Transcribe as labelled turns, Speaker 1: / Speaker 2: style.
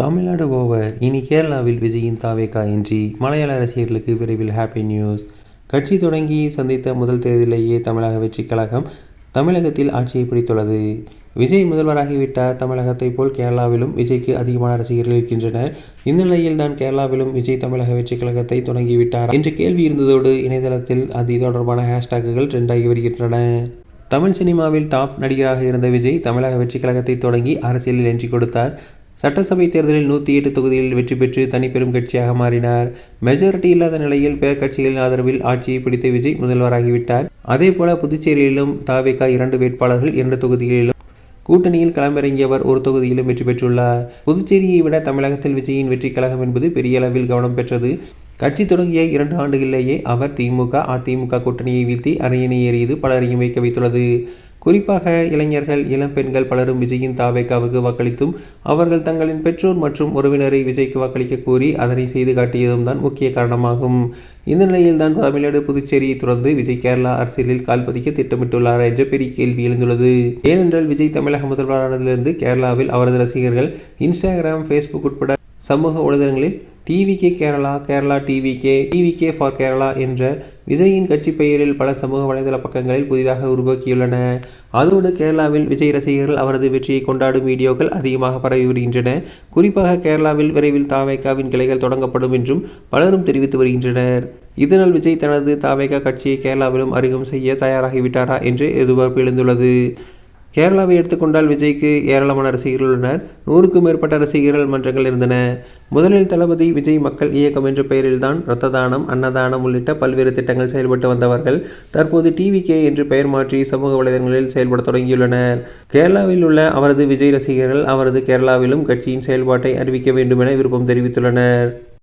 Speaker 1: Tamil Nadu over. இனி கேரளாவில் விஜயின் தாவேகா என்ட்ரி. மலையாள ரசிகர்களுக்கு விரைவில் ஹாப்பி நியூஸ். கட்சி தொடங்கி சந்தித்த முதல் தேர்தலிலேயே தமிழக வெற்றி கழகம் தமிழகத்தில் ஆட்சியை பிடித்துள்ளது. விஜய் முதல்வராகிவிட்டார். தமிழகத்தை போல் கேரளாவிலும் விஜய்க்கு அதிகமான ரசிகர்கள் இருக்கின்றனர். இந்த நிலையில் தான் கேரளாவிலும் விஜய் தமிழக வெற்றி கழகத்தை தொடங்கிவிட்டார் என்ற கேள்வி இருந்ததோடு இணையதளத்தில் அது தொடர்பான ஹேஷ்டாக்குகள் ட்ரெண்டாகி வருகின்றன. தமிழ் சினிமாவில் டாப் நடிகராக இருந்த விஜய் தமிழக வெற்றி கழகத்தை தொடங்கி அரசியலில் என்ட்ரி கொடுத்தார். சட்டசபை தேர்தலில் 108 தொகுதிகளில் வெற்றி பெற்று தனிப்பெரும் கட்சியாக மாறினார். மெஜாரிட்டி இல்லாத நிலையில் பிற கட்சிகளின் ஆதரவில் ஆட்சியை பிடித்த விஜய் முதல்வராகிவிட்டார். அதேபோல புதுச்சேரியிலும் தாவேகா 2 வேட்பாளர்கள் 2 தொகுதிகளிலும் கூட்டணியில் களமிறங்கியவர் ஒரு தொகுதியிலும் வெற்றி பெற்றுள்ளார். புதுச்சேரியை விட தமிழகத்தில் விஜயின் வெற்றி கழகம் என்பது பெரிய அளவில் கவனம் பெற்றது. கட்சி தொடங்கிய 2 ஆண்டுகளிலேயே அவர் திமுக அதிமுக கூட்டணியை வீழ்த்தி அரியணை ஏறியது பலரையும் வைக்க வைத்துள்ளது. குறிப்பாக இளைஞர்கள் இளம் பெண்கள் பலரும் விஜயின் தாவேகாவுக்கு வாக்களித்தும் அவர்கள் தங்களின் பெற்றோர் மற்றும் உறவினரை விஜய்க்கு வாக்களிக்க கூறி அதனை செய்து காட்டியதும் தான் முக்கிய காரணமாகும். இந்த நிலையில் தான் தமிழ்நாடு புதுச்சேரியை தொடர்ந்து விஜய் கேரளா அரசியலில் கால் பதிக்க திட்டமிட்டுள்ளார் என்ற பெரிய கேள்வி எழுந்துள்ளது. ஏனென்றால் விஜய் தமிழக முதல்வரானதிலிருந்து கேரளாவில் அவரது ரசிகர்கள் இன்ஸ்டாகிராம், ஃபேஸ்புக் உட்பட சமூக ஊடகங்களில் TVK Kerala, Kerala TVK, TVK for Kerala என்ற விஜயின் கட்சி பெயரில் பல சமூக வலைதள பக்கங்களில் புதிதாக உருவாக்கியுள்ளன. அதோடு கேரளாவில் விஜய் ரசிகர்கள் அவரது வெற்றியை கொண்டாடும் வீடியோக்கள் அதிகமாக பரவி வருகின்றன. குறிப்பாக கேரளாவில் விரைவில் தாவேகாவின் கிளைகள் தொடங்கப்படும் என்றும் பலரும் தெரிவித்து வருகின்றனர். இதனால் விஜய் தனது தாவேகா கட்சியை கேரளாவிலும் அறிமுகம் செய்ய தயாராகிவிட்டாரா என்று எதிர்பார்ப்பு எழுந்துள்ளது. கேரளாவை எடுத்துக்கொண்டால் விஜய்க்கு ஏராளமான ரசிகர்கள் உள்ளனர். 100க்கும் மேற்பட்ட ரசிகர்கள் மன்றங்கள் இருந்தன. முதலில் தளபதி விஜய் மக்கள் இயக்கம் என்ற பெயரில்தான் இரத்த தானம், அன்னதானம் உள்ளிட்ட பல்வேறு திட்டங்கள் செயல்பட்டு வந்தவர்கள் தற்போது டிவிகே என்று பெயர் மாற்றி சமூக வலைதளங்களில் செயல்பட தொடங்கியுள்ளனர். கேரளாவில் உள்ள அவரது விஜய் ரசிகர்கள் அவரது கேரளாவிலும் கட்சியின் செயல்பாட்டை அறிவிக்க வேண்டும் என விருப்பம் தெரிவித்துள்ளனர்.